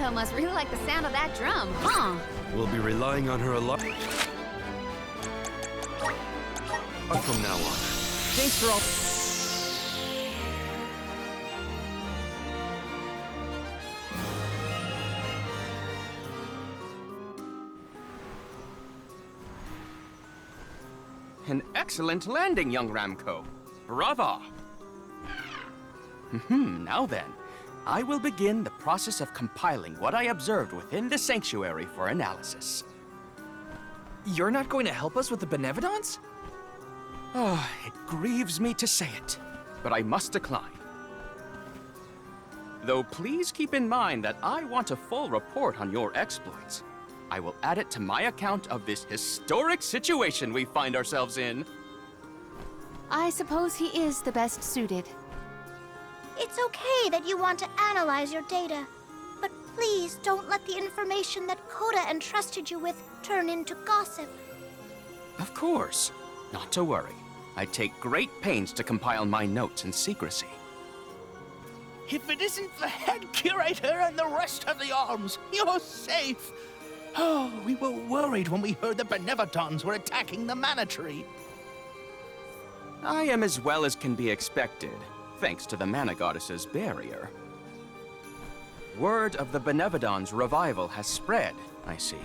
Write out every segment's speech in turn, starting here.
Koda must really like the sound of that drum, huh? We'll be relying on her a lot from now on. Thanks for all... An excellent landing, young Ramco. Brava! Now then, I will begin the process of compiling what I observed within the sanctuary for analysis. You're not going to help us with the Benevodons? Oh, it grieves me to say it, but I must decline. Though please keep in mind that I want a full report on your exploits. I will add it to my account of this historic situation we find ourselves in. I suppose he is the best suited. It's okay that you want to analyze your data, but please don't let the information that Koda entrusted you with turn into gossip. Of course. Not to worry. I take great pains to compile my notes in secrecy. If it isn't the head curator and the rest of the alms, you're safe! Oh, we were worried when we heard the Benevodons were attacking the Mana Tree. I am as well as can be expected, thanks to the Mana Goddess's barrier. Word of the Benevodons' revival has spread, I see.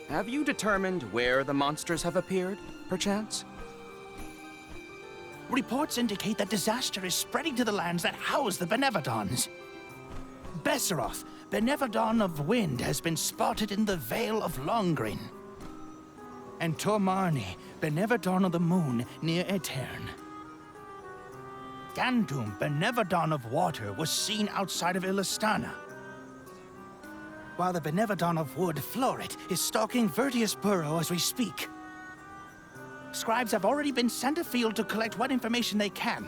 Have you determined where the monsters have appeared, perchance? Reports indicate that disaster is spreading to the lands that house the Benevodons. Besseroth, Benevodon of Wind, has been spotted in the Vale of Longren. And Tormarni, Benevodon of the Moon, near Aetern. Gandum, Benevodon of Water, was seen outside of Illistana. While the Benevodon of Wood, Florit, is stalking Vertius Burrow as we speak. Scribes have already been sent afield to collect what information they can.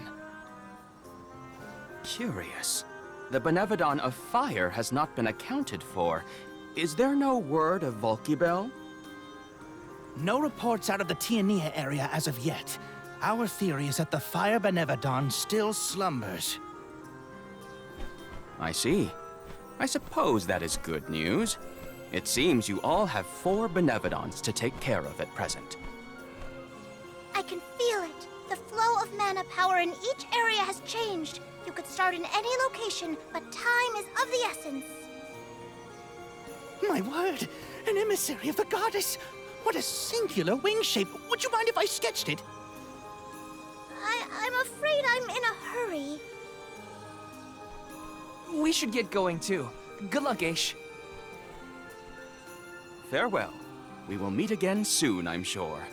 Curious. The Benevodon of Fire has not been accounted for. Is there no word of Volkibel? No reports out of the Tiania area as of yet. Our theory is that the Fire Benevodon still slumbers. I see. I suppose that is good news. It seems you all have 4 Benevodons to take care of at present. I can feel it. The flow of mana power in each area has changed. You could start in any location, but time is of the essence. My word! An emissary of the goddess! What a singular wing shape! Would you mind if I sketched it? I'm afraid I'm in a hurry. We should get going too. Good luck, Aish. Farewell. We will meet again soon, I'm sure.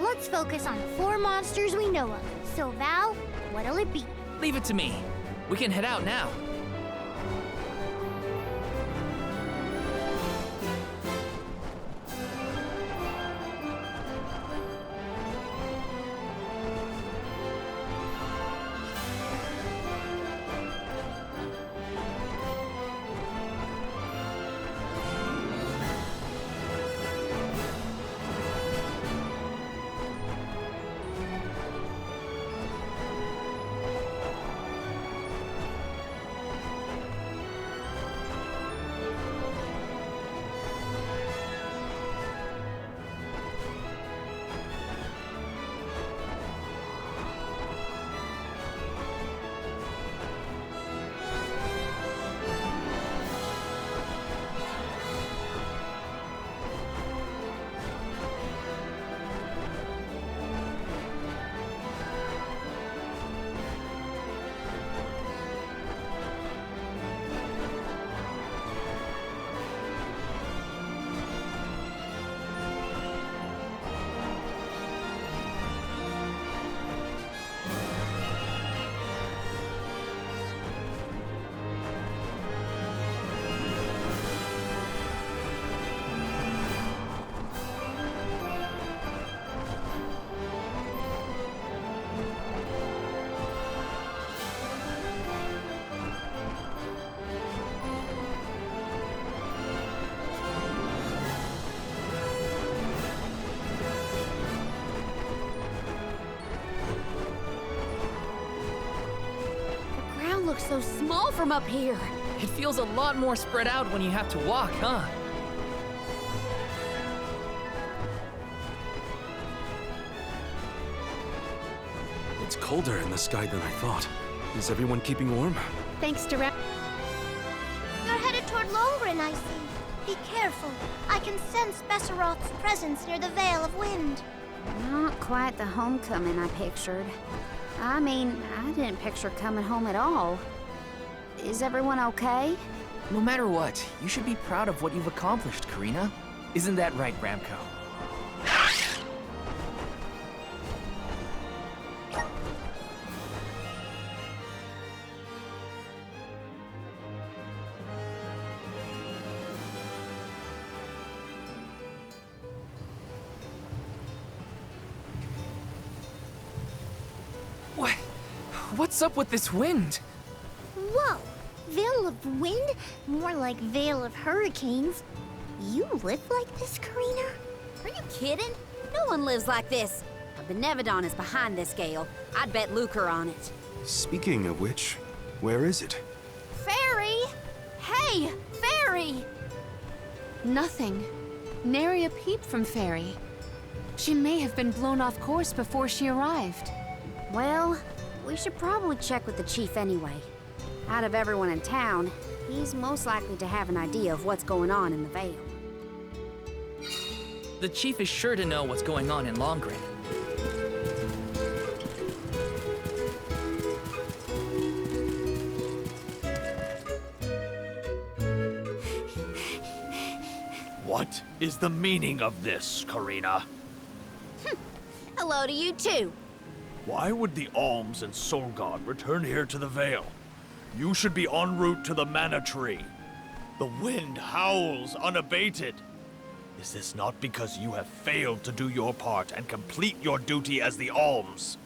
Let's focus on the 4 monsters we know of. So, Val, what'll it be? Leave it to me. We can head out now. looks so small from up here. It feels a lot more spread out when you have to walk, huh? It's colder in the sky than I thought. Is everyone keeping warm? Thanks to You're headed toward Longren, I see. Be careful. I can sense Besseroth's presence near the Veil of Wind. Not quite the homecoming I pictured. I mean, I didn't picture coming home at all. Is everyone okay? No matter what, you should be proud of what you've accomplished, Karina. Isn't that right, Ramco? What's up with this wind? Whoa! Veil of Wind? More like Veil of Hurricanes. You live like this, Karina? Are you kidding? No one lives like this. A Benevodon is behind this gale. I'd bet lucre on it. Speaking of which, where is it? Fairy! Hey, Fairy! nothing. Nary a peep from Fairy. She may have been blown off course before she arrived. Well, we should probably check with the chief anyway. Out of everyone in town, he's most likely to have an idea of what's going on in the Vale. The chief is sure to know what's going on in Longren. What is the meaning of this, Karina? Hello to you too. Why would the Alms and Soul God return here to the Vale? You should be en route to the Mana Tree. The wind howls unabated. Is this not because you have failed to do your part and complete your duty as the Alms?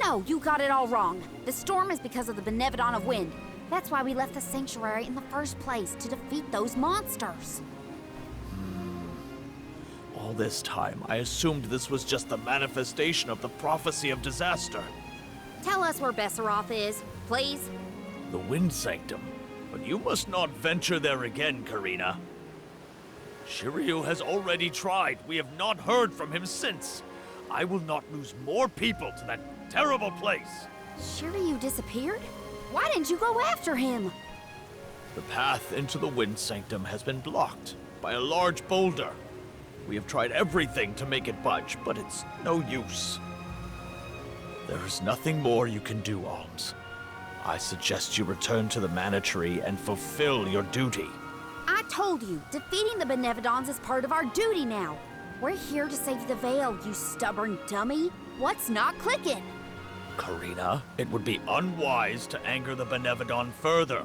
No, you got it all wrong. The storm is because of the Benevodon of Wind. That's why we left the sanctuary in the first place, to defeat those monsters. All this time, I assumed this was just the manifestation of the prophecy of disaster. Tell us where Besseroth is, please. The Wind Sanctum. But you must not venture there again, Karina. Shiryu has already tried. We have not heard from him since. I will not lose more people to that terrible place. Shiryu disappeared? Why didn't you go after him? The path into the Wind Sanctum has been blocked by a large boulder. We have tried everything to make it budge, but it's no use. There is nothing more you can do, Alms. I suggest you return to the Mana Tree and fulfill your duty. I told you, defeating the Benevodons is part of our duty now. We're here to save the Vale, you stubborn dummy. What's not clicking? Karina, it would be unwise to anger the Benevodon further.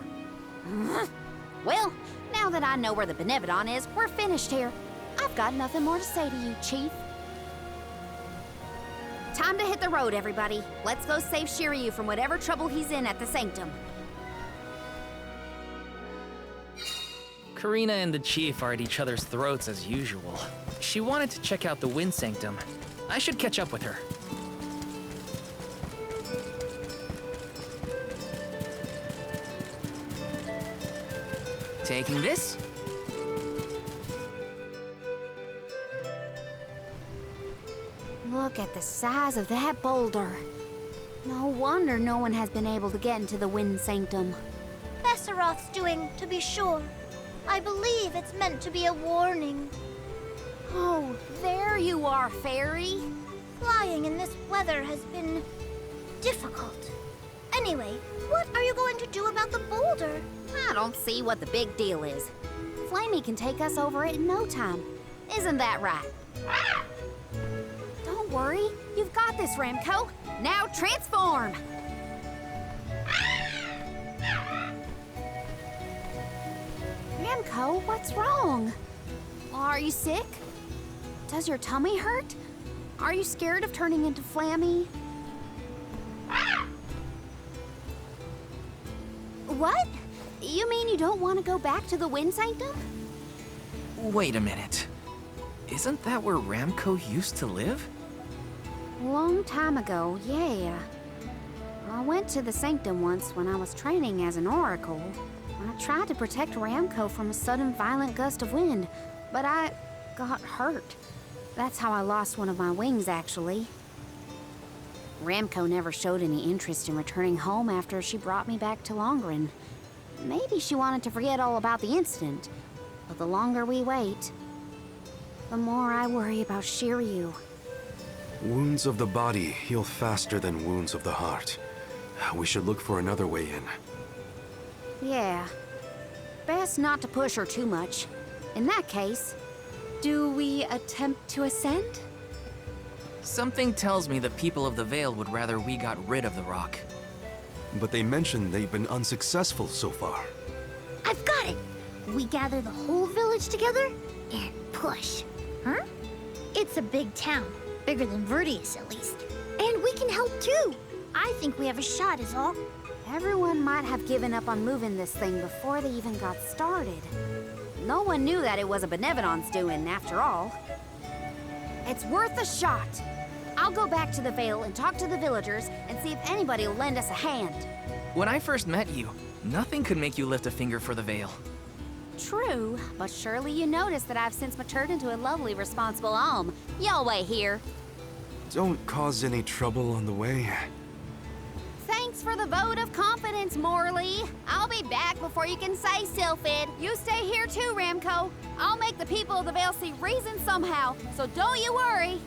Well, now that I know where the Benevodon is, we're finished here. I've got nothing more to say to you, Chief. Time to hit the road, everybody. Let's go save Shiryu from whatever trouble he's in at the Sanctum. Karina and the chief are at each other's throats as usual. She wanted to check out the Wind Sanctum. I should catch up with her. Taking this? Look at the size of that boulder. No wonder no one has been able to get into the Wind Sanctum. Besseroth's doing, to be sure. I believe it's meant to be a warning. Oh, there you are, Fairy. Flying in this weather has been difficult. Anyway, what are you going to do about the boulder? I don't see what the big deal is. Flamey can take us over it in no time. Isn't that right? Don't worry. You've got this, Ramco. Now transform! Ramco, what's wrong? Are you sick? Does your tummy hurt? Are you scared of turning into Flammy? What? You mean you don't want to go back to the Wind Sanctum? Wait a minute. Isn't that where Ramco used to live? Long time ago, yeah. went to the sanctum once when I was training as an oracle. I tried to protect Ramco from a sudden violent gust of wind, but I got hurt. That's how I lost one of my wings, actually. Ramco never showed any interest in returning home after she brought me back to Longren. Maybe she wanted to forget all about the incident, but the longer we wait, the more I worry about Shiryu. Wounds of the body heal faster than wounds of the heart. We should look for another way in. Yeah. Best not to push her too much. In that case, Do we attempt to ascend? Something tells me the people of the Vale would rather we got rid of the rock. But they mentioned they've been unsuccessful so far. I've got it! We gather the whole village together and push. Huh? It's a big town. Bigger than Verdius, at least. And we can help too. I think we have a shot, is all. everyone might have given up on moving this thing before they even got started. No one knew that it was a Benevodon's doing, after all. It's worth a shot. I'll go back to the Vale and talk to the villagers and see if anybody will lend us a hand. When I first met you, nothing could make you lift a finger for the Vale. True, but surely you noticed that I've since matured into a lovely, responsible alm. Y'all wait here. Don't cause any trouble on the way. Thanks for the vote of confidence, Morley. I'll be back before you can say Sylphid. You stay here too, Ramco. I'll make the people of the Vale see reason somehow, so don't you worry.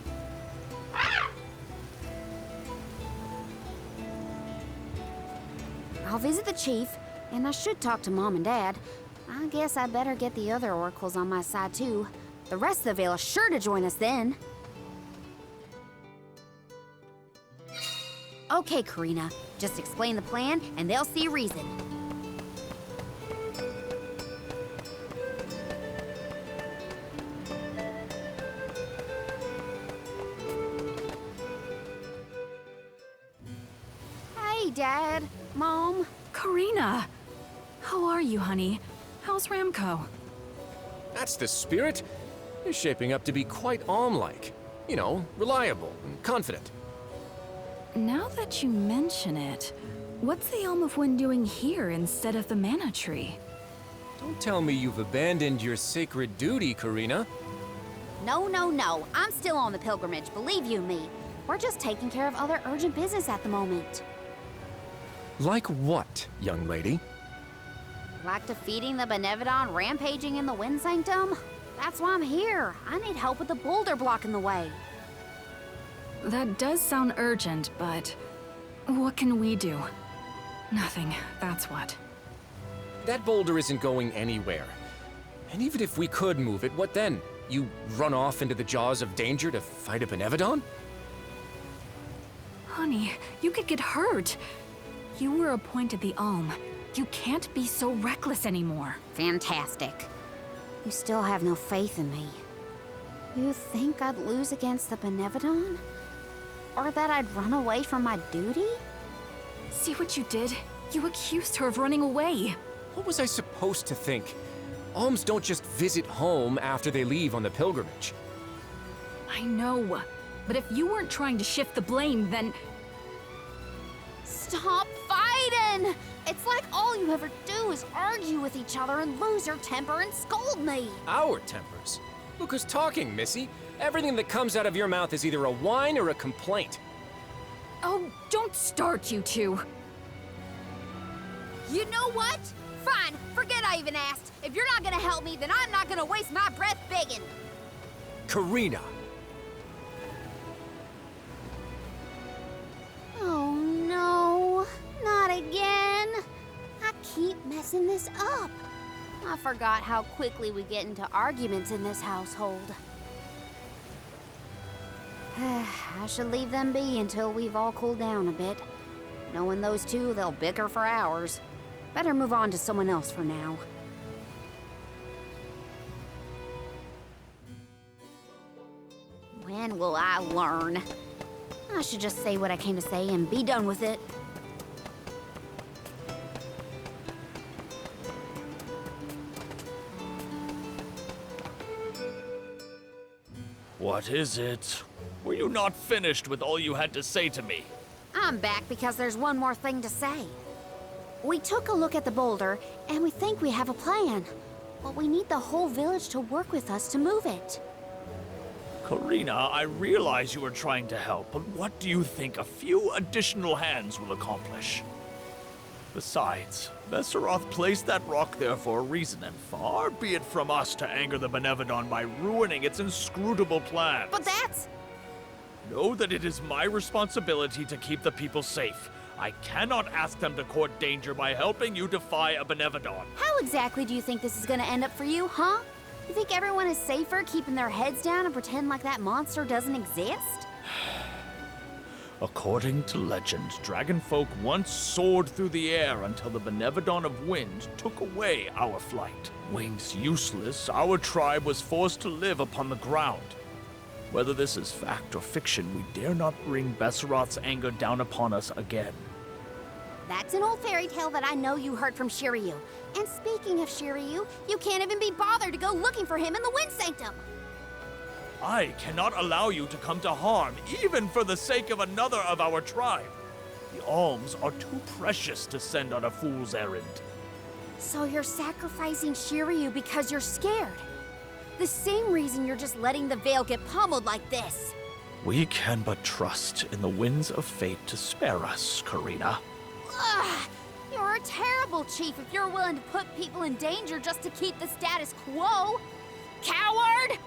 I'll visit the chief, and I should talk to Mom and Dad. I guess I better get the other oracles on my side too. The rest of the Vale is sure to join us then. Okay, Karina. Just explain the plan, and they'll see reason. Hey, Dad. Mom. Karina! How are you, honey? How's Ramco? That's the spirit. You're shaping up to be quite Alm-like. You know, reliable and confident. Now that you mention it, what's the Elm of Wind doing here instead of the Mana Tree? Don't tell me you've abandoned your sacred duty, Karina. No, no, no. I'm still on the pilgrimage, believe you me. We're just taking care of other urgent business at the moment. Like what, young lady? Like defeating the Benevodon rampaging in the Wind Sanctum? That's why I'm here. I need help with the boulder blocking the way. That does sound urgent, but what can we do? Nothing, that's what. That boulder isn't going anywhere. And even if we could move it, what then? You run off into the jaws of danger to fight a Benevodon? Honey, you could get hurt. You were appointed the Alm. You can't be so reckless anymore. Fantastic. You still have no faith in me. You think I'd lose against the Benevodon? Or that I'd run away from my duty? See what you did? You accused her of running away. What was I supposed to think? Alms don't just visit home after they leave on the pilgrimage. I know, but if you weren't trying to shift the blame, then... Stop fighting! It's like all you ever do is argue with each other and lose your temper and scold me. Our tempers? Look who's talking, Missy. Everything that comes out of your mouth is either a whine or a complaint. Oh, don't start, you two. You know what? Fine, forget I even asked. If you're not gonna help me, then I'm not gonna waste my breath begging. Karina! Oh no, not again. I keep messing this up. I forgot how quickly we get into arguments in this household. I should leave them be until we've all cooled down a bit. Knowing those two, they'll bicker for hours. Better move on to someone else for now. When will I learn? I should just say what I came to say and be done with it. What is it? Were you not finished with all you had to say to me? I'm back because there's one more thing to say. We took a look at the boulder, and we think we have a plan. But we need the whole village to work with us to move it. Karina, I realize you are trying to help, but what do you think a few additional hands will accomplish? Besides, Besseroth placed that rock there for a reason, and far be it from us to anger the Benevodon by ruining its inscrutable plans. But that's... Know that it is my responsibility to keep the people safe. I cannot ask them to court danger by helping you defy a Benevodon. How exactly do you think this is gonna end up for you, huh? You think everyone is safer keeping their heads down and pretend like that monster doesn't exist? According to legend, dragonfolk once soared through the air until the Benevodon of Wind took away our flight. Wings useless, our tribe was forced to live upon the ground. Whether this is fact or fiction, we dare not bring Besseroth's anger down upon us again. That's an old fairy tale that I know you heard from Shiryu. And speaking of Shiryu, you can't even be bothered to go looking for him in the Wind Sanctum. I cannot allow you to come to harm, even for the sake of another of our tribe. The alms are too precious to send on a fool's errand. So you're sacrificing Shiryu because you're scared? The same reason you're just letting the Veil get pummeled like this. We can but trust in the winds of fate to spare us, Karina. Ugh! You're a terrible chief if you're willing to put people in danger just to keep the status quo. Coward!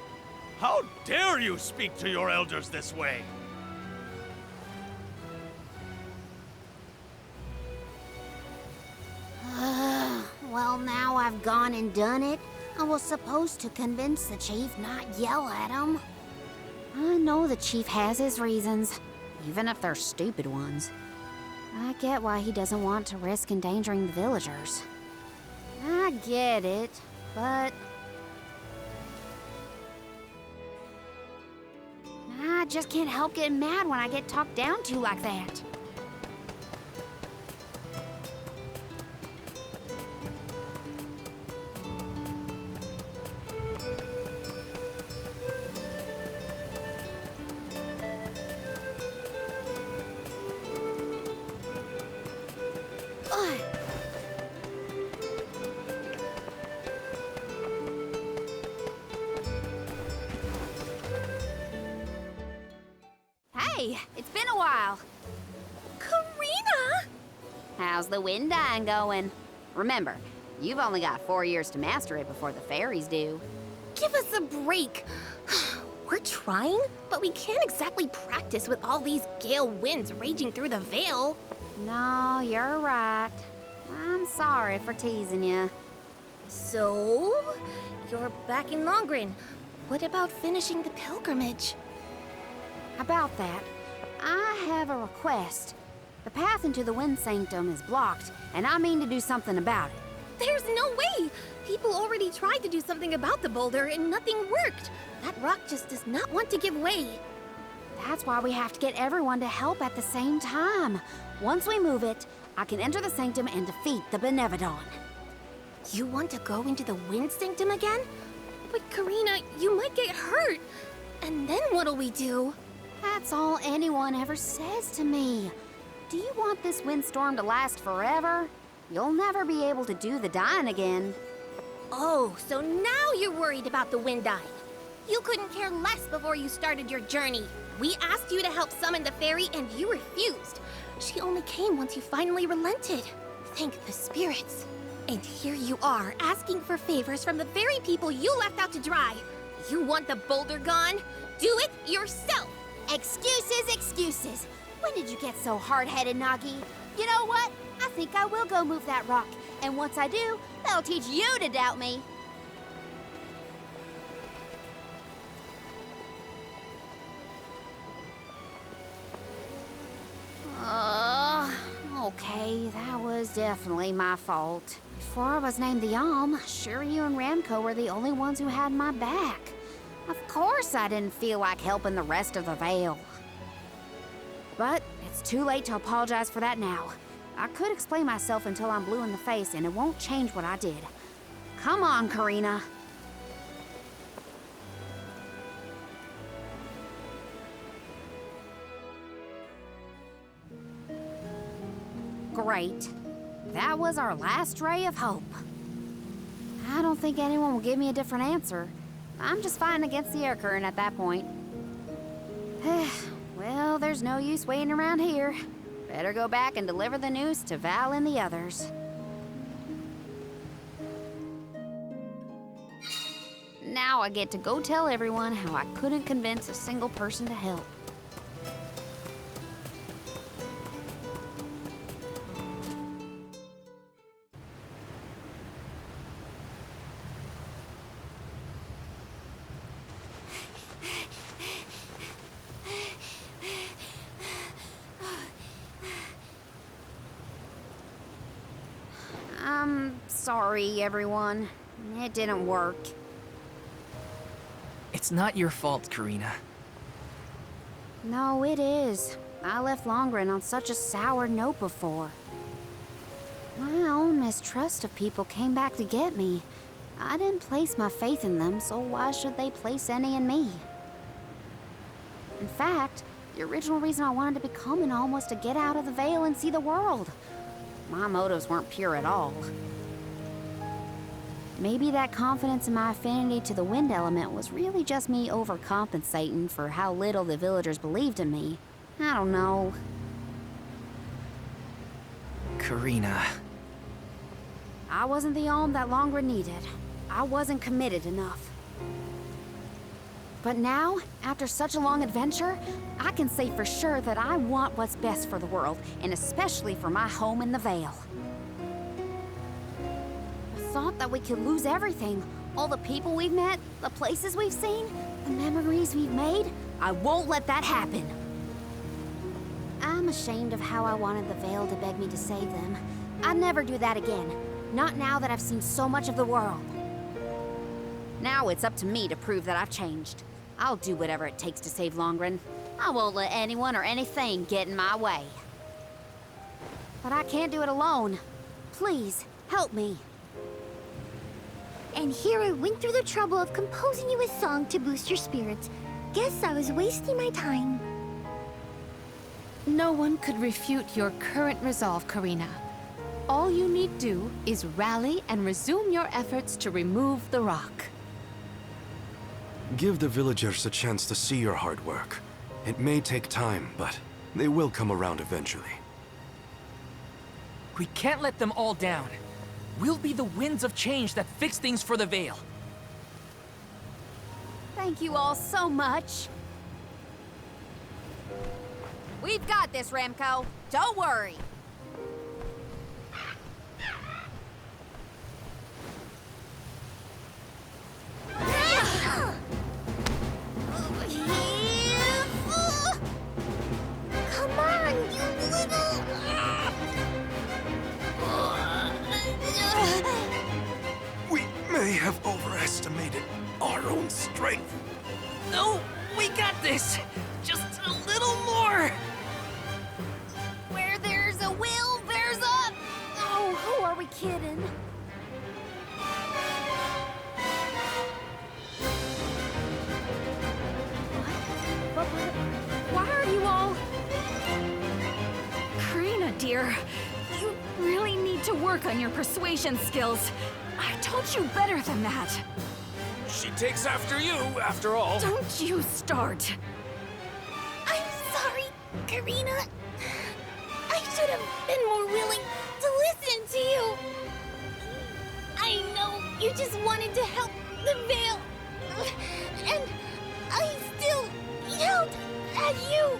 How dare you speak to your elders this way? Well, now I've gone and done it. I was supposed to convince the chief, not yell at him. I know the chief has his reasons, even if they're stupid ones. I get why he doesn't want to risk endangering the villagers. I get it, but... I just can't help getting mad when I get talked down to like that. Hey, it's been a while. Karina! How's the wind dying going? Remember, you've only got 4 years to master it before the fairies do. Give us a break. We're trying, but we can't exactly practice with all these gale winds raging through the Veil. No, you're right. I'm sorry for teasing you. So, you're back in Longren. What about finishing the pilgrimage? About that, I have a request. The path into the Wind Sanctum is blocked, and I mean to do something about it. There's no way! People already tried to do something about the boulder and nothing worked. That rock just does not want to give way. That's why we have to get everyone to help at the same time. Once we move it, I can enter the Sanctum and defeat the Benevodon. You want to go into the Wind Sanctum again? But Karina, you might get hurt. And then what'll we do? That's all anyone ever says to me. Do you want this windstorm to last forever? You'll never be able to do the dying again. Oh, so now you're worried about the wind dying. You couldn't care less before you started your journey. We asked you to help summon the fairy and you refused. She only came once you finally relented. Thank the spirits. And here you are, asking for favors from the very people you left out to dry. You want the boulder gone? Do it yourself! Excuses, excuses. When did you get so hard-headed, Nagi? You know what? I think I will go move that rock. And once I do, that'll teach you to doubt me. Okay, that was definitely my fault. Before I was named the Alm, Shiryu and Ramco were the only ones who had my back. Of course I didn't feel like helping the rest of the Veil. But it's too late to apologize for that now. I could explain myself until I'm blue in the face, and it won't change what I did. Come on, Karina. Great. That was our last ray of hope. I don't think anyone will give me a different answer. I'm just fighting against the air current at that point. Well, there's no use waiting around here. Better go back and deliver the news to Val and the others. Now I get to go tell everyone how I couldn't convince a single person to help. I'm sorry, everyone. It didn't work. It's not your fault, Karina. No, it is. I left Longren on such a sour note before. My own mistrust of people came back to get me. I didn't place my faith in them, so why should they place any in me? In fact, the original reason I wanted to become an Alm was to get out of the Veil and see the world. My motives weren't pure at all. Maybe that confidence in my affinity to the wind element was really just me overcompensating for how little the villagers believed in me. I don't know. Karina. I wasn't the Alm that Longren needed. I wasn't committed enough. But now, after such a long adventure, I can say for sure that I want what's best for the world, and especially for my home in the Vale. The thought that we could lose everything, all the people we've met, the places we've seen, the memories we've made, I won't let that happen. I'm ashamed of how I wanted the Vale to beg me to save them. I'd never do that again, not now that I've seen so much of the world. Now it's up to me to prove that I've changed. I'll do whatever it takes to save Longren. I won't let anyone or anything get in my way. But I can't do it alone. Please, help me. And here I went through the trouble of composing you a song to boost your spirits. Guess I was wasting my time. No one could refute your current resolve, Karina. All you need do is rally and resume your efforts to remove the rock. Give the villagers a chance to see your hard work. It may take time, but they will come around eventually. We can't let them all down. We'll be the winds of change that fix things for the Vale. Thank you all so much. We've got this, Remco. Don't worry. Come on, you little... We may have overestimated our own strength. No, we got this. Just a little more. Where there's a will, there's a... Oh, who are we kidding? What? Why are you all... Karina, dear, you really need to work on your persuasion skills. I told you better than that. She takes after you, after all. Don't you start. I'm sorry, Karina. I should have been more willing to listen to you. I know you just wanted to help the Vale. And I still yelled at you.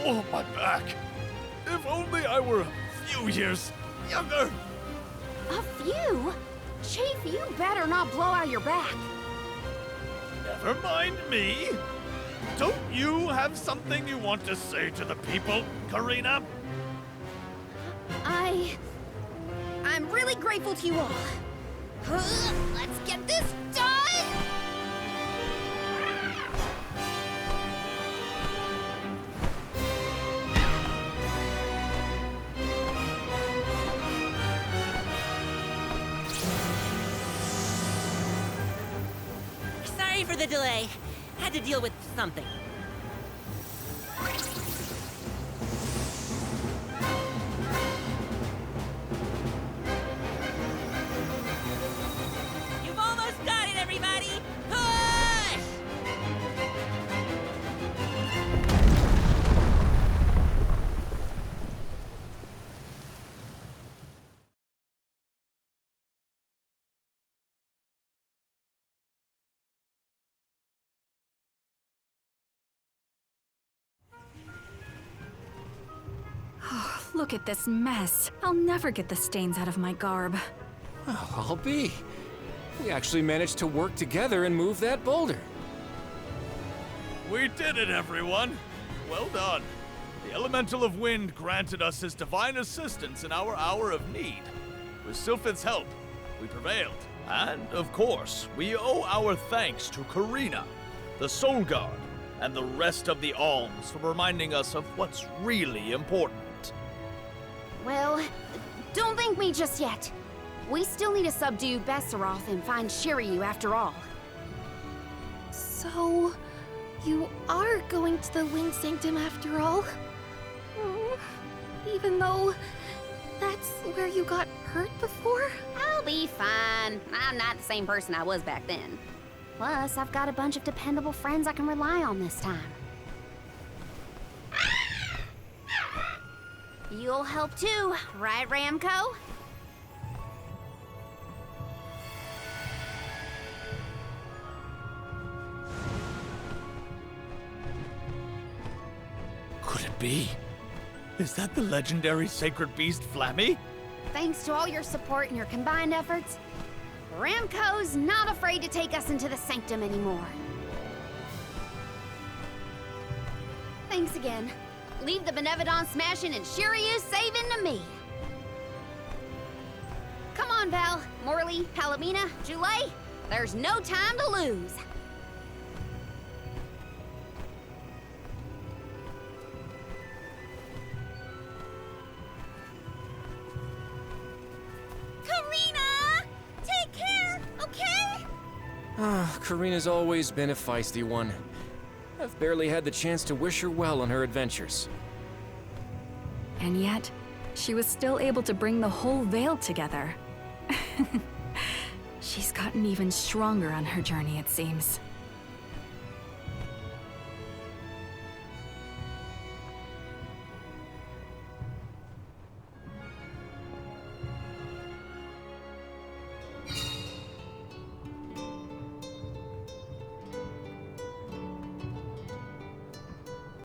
Oh, my back. If only I were a few years younger. A few? Chief, you better not blow out your back. Never mind me. Don't you have something you want to say to the people, Karina? I'm really grateful to you all. Let's get this done! Sorry for the delay. Had to deal with something. Look at this mess. I'll never get the stains out of my garb. Oh, I'll be. We actually managed to work together and move that boulder. We did it, everyone! Well done. The Elemental of Wind granted us his divine assistance in our hour of need. With Sylphid's help, we prevailed. And, of course, we owe our thanks to Karina, the Soul Guard, and the rest of the Alms for reminding us of what's really important. Well, don't thank me just yet. We still need to subdue Besseroth and find Shiryu after all. So, you are going to the Wind Sanctum after all? Even though that's where you got hurt before? I'll be fine. I'm not the same person I was back then. Plus, I've got a bunch of dependable friends I can rely on this time. You'll help too, right, Ramco? Could it be? Is that the legendary sacred beast, Flammy? Thanks to all your support and your combined efforts, Ramco's not afraid to take us into the Sanctum anymore. Thanks again. Leave the Benevodon smashing and Shiryu saving to me. Come on, Val, Morley, Palomina, Joulet. There's no time to lose. Karina's always been a feisty one. I've barely had the chance to wish her well on her adventures. And yet, she was still able to bring the whole Vale together. She's gotten even stronger on her journey, it seems.